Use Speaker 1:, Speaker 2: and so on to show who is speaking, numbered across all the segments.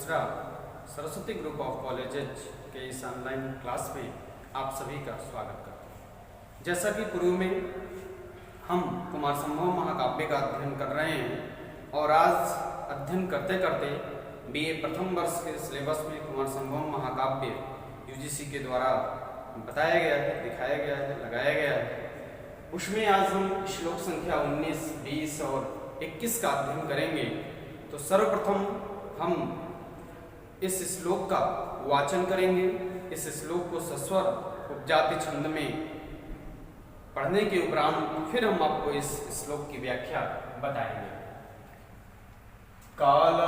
Speaker 1: दूसरा Saraswati group of colleges के इस ऑनलाइन क्लास में आप सभी का स्वागत करता हूँ। जैसा कि पूर्व में हम कुमार संभव महाकाव्य का अध्ययन कर रहे हैं और आज अध्ययन करते करते बीए प्रथम वर्ष के सिलेबस में कुमार संभव महाकाव्य यूजीसी के द्वारा बताया गया है, दिखाया गया है, लगाया गया है। उसमें आज हम श्लोक संख्या 19, 20 और 21 का अध्ययन करेंगे। तो सर्वप्रथम हम इस श्लोक का वाचन करेंगे। इस श्लोक को सस्वर उपजाति छंद में पढ़ने के उपरांत फिर हम आपको इस श्लोक की व्याख्या बताएंगे। काल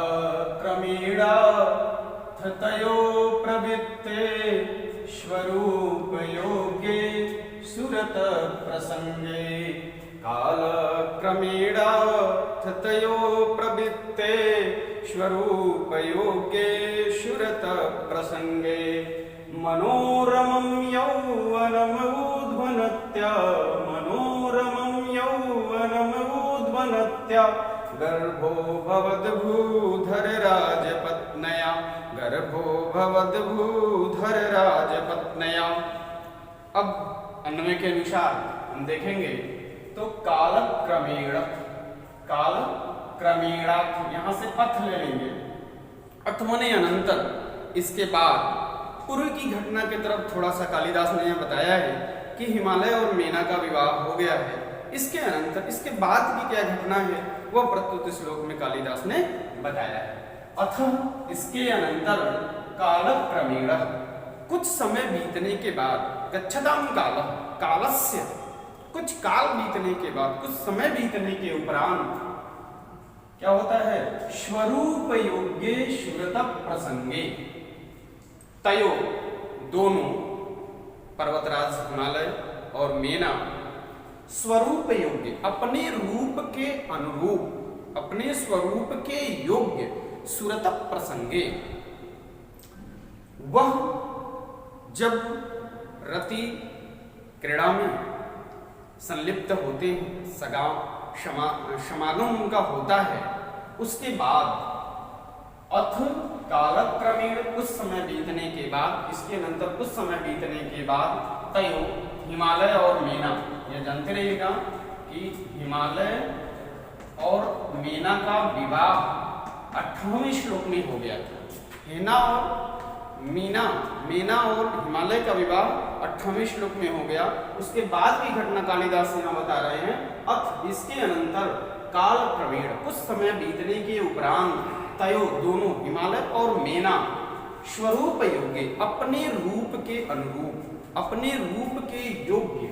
Speaker 1: क्रमेणा थतयो प्रवृत्ते स्वरूप योगे सुरत प्रसंगे। काल क्रमेणा थतयो प्रवृत्ते स्वरूप योगे सुरत प्रसंगे। मनोरमं यौवनमुद्वनत्या गर्भो भवद्भूधर राजपत्न्या राजपत्न्या। अब अन्वय के अनुसार हम देखेंगे तो काल क्रमेणार्थ यहाँ से पथ ले लेंगे, अर्थ माने अनंतर। इसके बाद पूर्व की घटना की तरफ थोड़ा सा कालिदास ने यह बताया है कि हिमालय और मेना का विवाह हो गया है। इसके अनंतर इसके बाद की क्या घटना है वह प्रस्तुत श्लोक में कालिदास ने बताया है। अतः इसके अनंतर काल क्रमेण कुछ समय बीतने के बाद गच्छताम कालस्य कुछ काल बीतने के बाद, कुछ समय बीतने के उपरांत क्या होता है? स्वरूप योग्य सुरत प्रसंगे। तयो दोनों पर्वतराज हिमालय और मेना स्वरूप योग्य अपने रूप के अनुरूप, अपने स्वरूप के योग्य सुरत प्रसंगे, वह जब रति क्रीड़ा में संलिप्त होते हैं, समागम उनका होता है, उसके बाद अथ कालक्रमेण कुछ समय बीतने के बाद, इसके अनंतर कुछ समय बीतने के बाद तयो हिमालय और मेना, यह जानते रहिएगा कि हिमालय और मेना का विवाह 18वें श्लोक में हो गया था। मेना और हिमालय का विवाह 18वें श्लोक में हो गया। उसके बाद की घटना कालिदास यहाँ बता रहे हैं। अथ इसके अनंतर काल क्रमेण कुछ समय बीतने के उपरांत तयो दोनों हिमालय और मेना स्वरूप योग्य अपने रूप के अनुरूप, अपने रूप के योग्य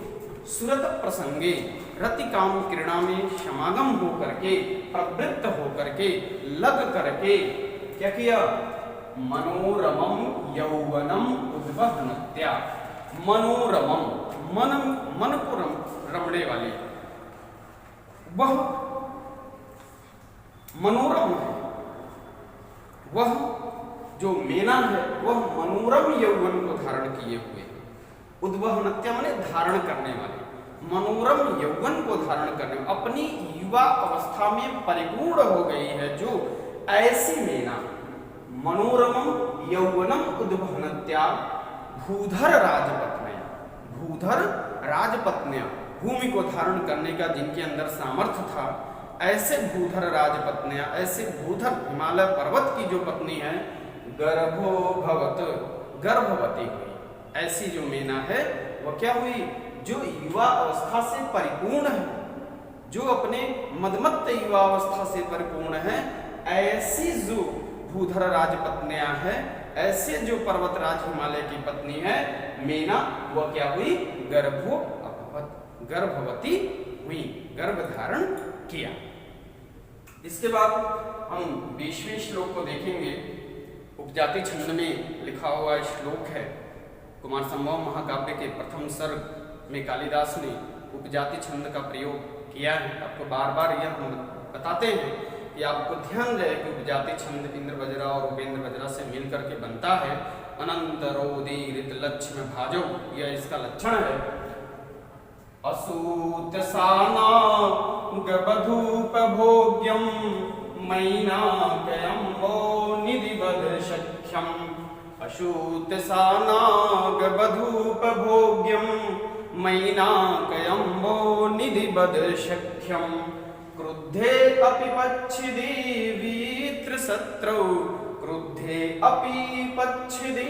Speaker 1: सुरत प्रसंगे रति काम क्रीड़ा में समागम हो करके, प्रवृत्त हो करके, लग करके क्या किया? मनोरमम यौवनम उद्वहनत्या। मनोरमम मन को रमणे वाली, वह मनोरम है, वह जो मेना है वह मनोरम यौवन को धारण किए हुए। उद्वहनत्या माने धारण करने वाले, मनोरम यौवन को धारण करने, अपनी युवा अवस्था में परिपूर्ण हो गई है जो ऐसी मेना। मनोरमम यौवनम उद्वहनत्या भूधर राजपत्न्या, भूमि को धारण करने का जिनके अंदर सामर्थ्य था, ऐसे भूधर राजपत्न्या, ऐसे भूधर हिमालय पर्वत की जो पत्नी है, गर्भवती हुई। ऐसी जो मेना है वह क्या हुई? जो युवा अवस्था से परिपूर्ण है, जो अपने मदमत्त युवा अवस्था से परिपूर्ण है, ऐसी जो भूधर राजपत्नियां है, ऐसे जो पर्वतराज हिमालय की पत्नी है मेना, वह क्या हुई? गर्भवती हुई, गर्भ धारण किया। इसके बाद हम 20वें श्लोक को देखेंगे। उपजाति छंद में लिखा हुआ श्लोक है। कुमार संभव महाकाव्य के प्रथम सर्ग में कालिदास ने उपजाति छंद का प्रयोग किया है। आपको बार बार यह हम बताते हैं कि आपको ध्यान रहे कि उपजाति छंद इंद्र वज्रा और उपेंद्र वज्रा से मिल करके बनता है। अनंतरोदीरित लक्ष्म भाजो, यह इसका लक्षण है। असूतसाना गबधूपभोग्यं मैनाकयम्बो निधि निधिवद शक्यम अशूत सानाग बधूपभोग्यम मैनाकयम्बो निधिवद शक्यम क्रुद्धे अपि पच्छिदि वीत्रशत्रौ क्रुद्धे अपि पच्छिदि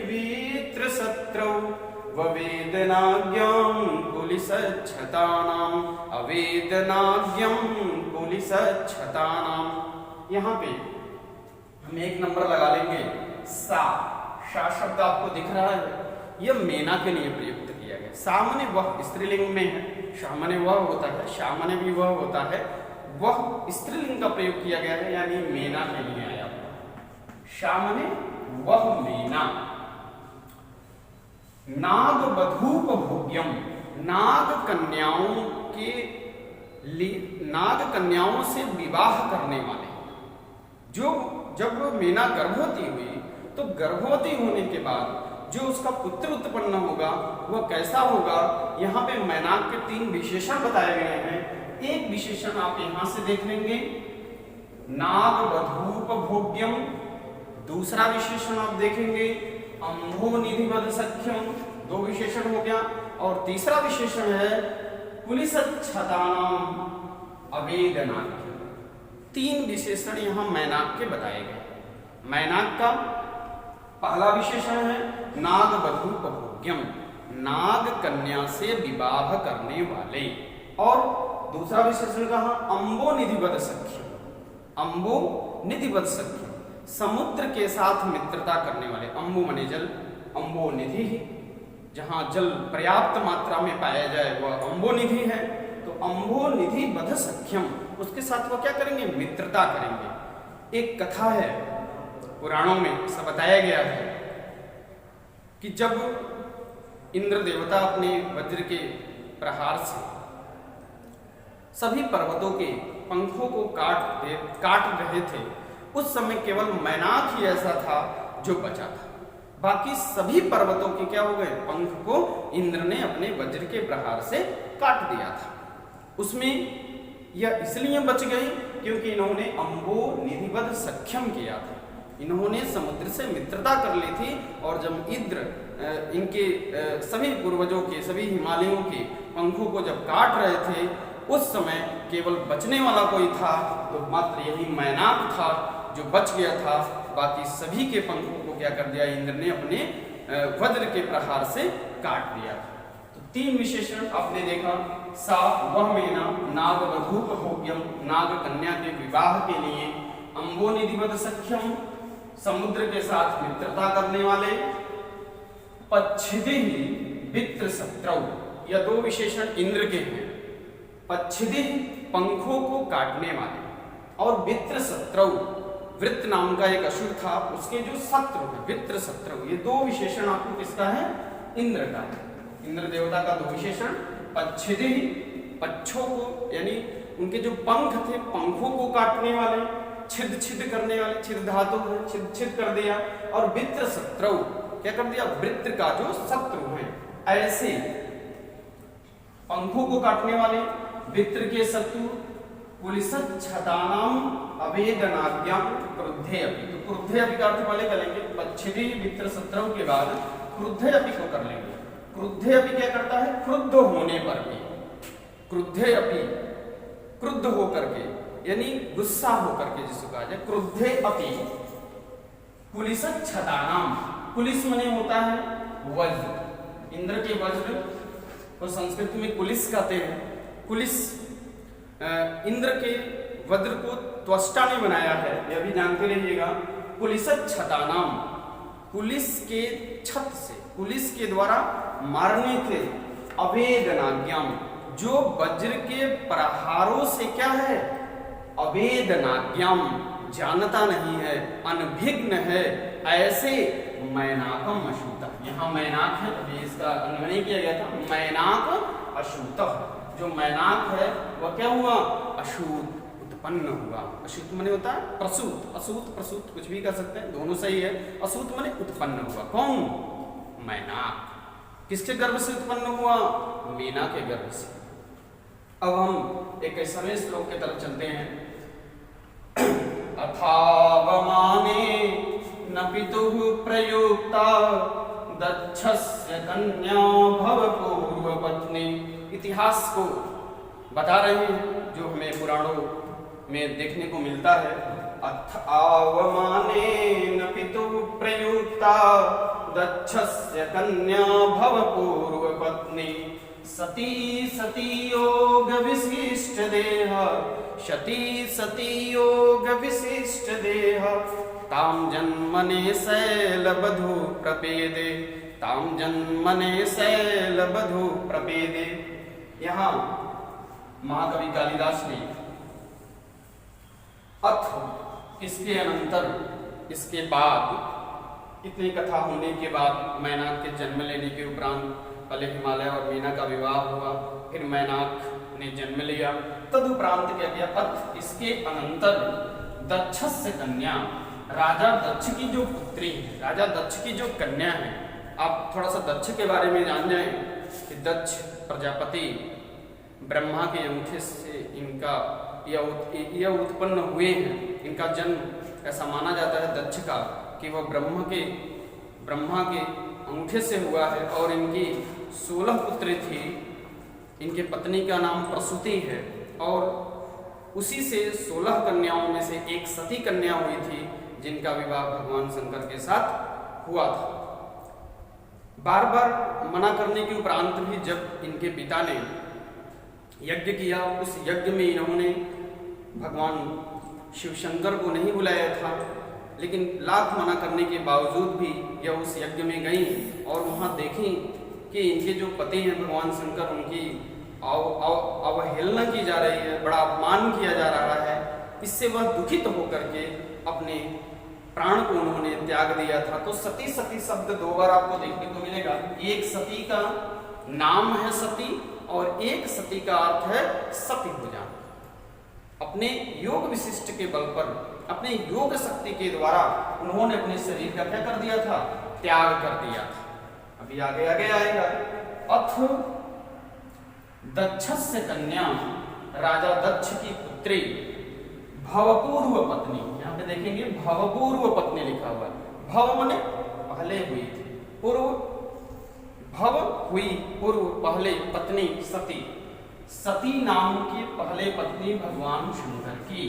Speaker 1: वीत्रशत्रौ ववेदनाज्ञं कुलिसच्छतानाम् अवेदनाज्ञं कुलिसच्छतानाम्। यहाँ पे हम एक नंबर लगा लेंगे सा। शा शब्द आपको दिख रहा है, यह मेना के लिए प्रयुक्त किया गया। सा माने वह स्त्रीलिंग में है, शा माने वह होता है, शा माने भी वह होता है, वह स्त्रीलिंग का प्रयोग किया गया है, यानी मेना के लिए आया। शा माने वह मेना। नाग बधूप भोग्यम, नाग कन्याओं के लिए, नाग कन्याओं से विवाह करने वाले। जो जब मेना गर्भवती हुई तो गर्भवती होने के बाद जो उसका पुत्र उत्पन्न होगा वह कैसा होगा, यहाँ पे मैनाक के 3 विशेषण बताए गए हैं। एक विशेषण आप यहाँ से देख लेंगे, नाग बधूप भोग्यम। दूसरा विशेषण आप देखेंगे अम्भो निधिवद सख्यम, 2 विशेषण हो गया। और तीसरा विशेषण है कुलिसच्छतानाम अवेदनाज्ञ। 3 विशेषण यहाँ मैनाक के बताए गए। मैनाक का पहला विशेषण है नाग बधूप भोग्यम, नाग कन्या से विवाह करने वाले। और दूसरा विशेषण कहा अम्बो निधिवद सख्यम, अम्बो निधिवद सख्यम, समुद्र के साथ मित्रता करने वाले। अम्बो माने जल, अम्बो निधि, जहां जल पर्याप्त मात्रा में पाया जाए वह अम्बो निधि है। तो अम्बो निधि बध सख्यम, उसके साथ वह क्या करेंगे, मित्रता करेंगे। एक कथा है पुराणों में, ऐसा बताया गया है कि जब इंद्र देवता अपने वज्र के प्रहार से सभी पर्वतों के पंखों को काट रहे थे, उस समय केवल मैनाक ही ऐसा था जो बचा था। बाकी सभी पर्वतों के क्या हो गए, पंख को इंद्र ने अपने वज्र के प्रहार से काट दिया था। उसमें यह इसलिए बच गई क्योंकि इन्होंने अम्बो निधिवद सख्यम किया था। इन्होंने समुद्र से मित्रता कर ली थी। और जब इंद्र इनके सभी पूर्वजों के, सभी हिमालयों के पंखों को जब काट रहे थे, उस समय केवल बचने वाला कोई था तो मात्र यही मैनाक था जो बच गया था। बाकी सभी के पंखों को क्या कर दिया, इंद्र ने अपने वज्र के प्रहार से काट दिया। तो 3 विशेषण आपने देखा, सा वह मेना, नाग बधूप भोग्यम, नाग कन्या के विवाह के लिए, अम्बो निधिवद सख्यम, समुद्र के साथ मित्रता करने वाले, पच्छिदि वित्रशत्रौ, यह 2 विशेषण इंद्र के हैं। पच्छिदि पंखों को काटने वाले, और वित्रशत्रौ, वृत्त नाम का एक असुर था, उसके जो शत्रु है वित्रशत्रौ, ये 2 विशेषण आपको किसका है, इंद्र का है। इंद्र देवता का 2 विशेषण, पच्छिदि पच्छों को, यानी उनके जो पंख थे पंखों को काटने वाले, छिद छिद करने वाले, छिद धातु है, छिद छिद कर दिया। और वित्रशत्रौ, क्या कर दिया, वृत्त का जो शत्रु है, ऐसे पंखों को काटने वाले वृत्त के शत्रु, कुलिसच्छतानाम अवेदनाज्ञा क्रुद्धे अपि। तो क्रुद्धे अपि का अर्थ वाले करेंगे, पच्छिदि वित्रशत्रौ के बाद क्रुद्धे अपि को कर लेंगे। क्रुद्धे अपि क्या करता है, क्रुद्ध होने पर भी, क्रुद्धे अपि क्रुद्ध होकर के, यानी गुस्सा होकर के जिसको कहा जाए, क्रुद्धे अपि कुलिसच्छतानाम, कुलिस मने होता है वज्र, इंद्र के वज्र को संस्कृत में कुलिस कहते हैं। कुलिस इंद्र के वज्र को त्वष्टा ने बनाया है, यह भी जानते रहिएगा। कुलिसच्छतानाम, पुलिस के छत से, पुलिस के द्वारा मारने थे, अवेदनाज्ञाम, जो वज्र के प्रहारों से क्या है, अवेदनाज्ञाम, जानता नहीं है, अनभिज्ञ है, ऐसे मैनाकम अशूत। यहाँ मैनाक है, अभी इसका अन्वय किया गया था, मैनाक अशूत। जो मैनाक है वह क्या हुआ, अशूत, उत्पन्न हुआ। अशूत माने होता है प्रसूत, असूत प्रसूत कुछ भी कर सकते हैं, दोनों सही है। असूत माने उत्पन्न हुआ, कौन, मैनाक। किसके गर्भ से उत्पन्न हुआ, मीना के गर्भ से। अब हम एक ऐसे श्लोक की तरफ चलते हैं। अथावमाने न पितुः प्रयुक्ता दक्षस्य कन्या भव पूर्व पत्नी। इतिहास को बता रहे हैं जो हमें पुराणों में देखने को मिलता है। अथ आवमानेन पितुः प्रयुक्ता दक्षस्य कन्या भव पूर्व पत्नी। सती सती योग विशिष्ट देह सती सती योग विशिष्ट देह ताम जन्मने शैलबधू प्रपेदे ताम जन्मने शैलबधू प्रपेदे। यहाँ महाकवि कालिदास ने अथ इसके अनंतर इसके बाद इतनी कथा होने के बाद मैनाक के जन्म लेने के उपरांत पहले हिमालय और मीना का विवाह हुआ, फिर मैनाक ने जन्म लिया, तदुपरांत क्या किया, अथ इसके अनंतर दक्षस्य कन्या राजा दक्ष की जो पुत्री है, राजा दक्ष की जो कन्या है। आप थोड़ा सा दक्ष के बारे में जान जाएं कि दक्ष प्रजापति ब्रह्मा के अंगूठे से इनका यह उत्पन्न हुए हैं। इनका जन्म ऐसा माना जाता है दक्ष का कि वह ब्रह्मा के अंगूठे से हुआ है और इनकी 16 पुत्री थी। इनके पत्नी का नाम प्रसूति है और उसी से 16 कन्याओं में से एक सती कन्या हुई थी जिनका विवाह भगवान शंकर के साथ हुआ था। बार बार मना करने के उपरांत भी जब इनके पिता ने यज्ञ किया, उस यज्ञ में इन्होंने भगवान शिव शंकर को नहीं बुलाया था, लेकिन लाख मना करने के बावजूद भी यह उस यज्ञ में गई और वहां देखी कि इनके जो पति हैं भगवान शंकर, उनकी अवहेलना की जा रही है, बड़ा अपमान किया जा रहा है। इससे वह दुखित होकर के अपने प्राण को उन्होंने त्याग दिया था। तो सती सती शब्द 2 बार आपको देखने को मिलेगा। एक सती का नाम है सती और एक सती का अर्थ है सती हो जाना। अपने योग विशिष्ट के बल पर, अपने योग शक्ति के द्वारा उन्होंने अपने शरीर का क्या कर दिया था, त्याग कर दिया था। अभी आगे आगे आएगा। अथ दक्षस्य कन्या राजा दक्ष की पुत्री भवपूर्व पत्नी। यहाँ पे देखेंगे भवपूर्व पत्नी लिखा हुआ है। भव माने पहले हुई थी, पूर्व भव हुई, पूर्व पहले पत्नी सती। सती नाम की पहले पत्नी भगवान शंकर की।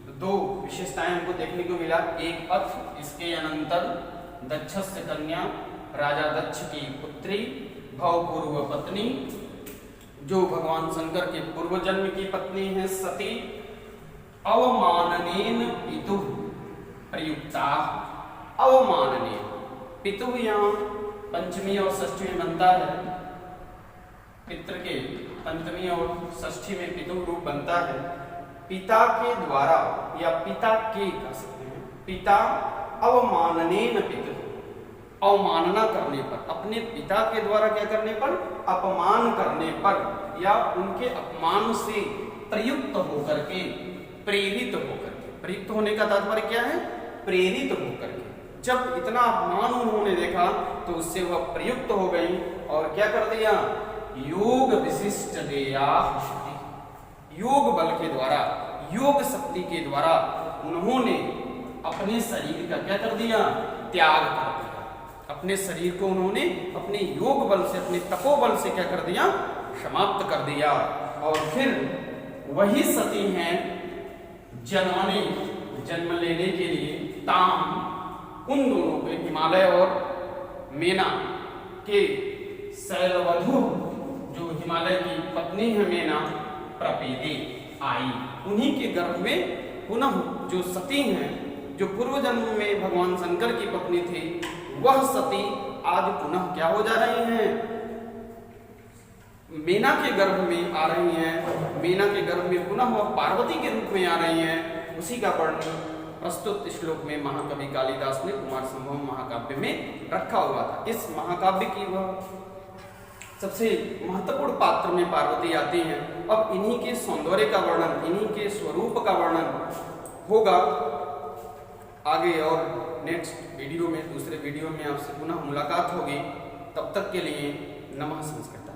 Speaker 1: तो 2 विशेषताएं हमको देखने को मिला। एक अथ इसके अनंतर दक्षस्य कन्या राजा दक्ष की पुत्री भवपूर्व पत्नी जो भगवान शंकर के पूर्व जन्म की पत्नी है सती। अवमाननेन पितुः प्रयुक्ता। अवमाननेन पितुः यहाँ पंचमी और षष्ठी में बनता है। पितृ के पंचमी और षष्ठी में पितुः रूप बनता है। पिता के द्वारा या पिता के कह सकते हैं। पिता अवमाननेन पितुः, अवमानना करने पर, अपने पिता के द्वारा क्या करने पर, अपमान करने पर या उनके अपमान से प्रयुक्त होकर के, प्रेरित होकर के। प्रयुक्त होने का तात्पर्य क्या है, प्रेरित होकर के। जब इतना अपमान उन्होंने देखा तो उससे वह प्रयुक्त हो गई और क्या कर दिया, योग विशिष्ट देया, योग बल के द्वारा, योग शक्ति के द्वारा उन्होंने अपने शरीर का क्या कर दिया, त्याग कर दिया। अपने शरीर को उन्होंने अपने योग बल से, अपने तपोबल से क्या कर दिया, समाप्त कर दिया। और फिर वही सती हैं जन्म लेने के लिए ताम, उन दोनों के, हिमालय और मेना के शैलवधू जो हिमालय की पत्नी है मेना, प्रपेदे आई। उन्हीं के गर्भ में पुनः जो सती हैं, जो पूर्व जन्म में भगवान शंकर की पत्नी थी, वह सती आज पुनः क्या हो जा रही हैं, मीना के गर्भ में आ रही हैं। मीना के गर्भ में पुनः वह पार्वती के रूप में आ रही हैं। उसी का वर्णन प्रस्तुत श्लोक में महाकवि कालिदास ने कुमार संभव महाकाव्य में रखा हुआ था। इस महाकाव्य की वह सबसे महत्वपूर्ण पात्र में पार्वती आती हैं। अब इन्हीं के सौंदर्य का वर्णन, इन्हीं के स्वरूप का वर्णन होगा आगे, और नेक्स्ट वीडियो में, दूसरे वीडियो में आपसे पुनः मुलाकात होगी। तब तक के लिए नमः संस्कृत।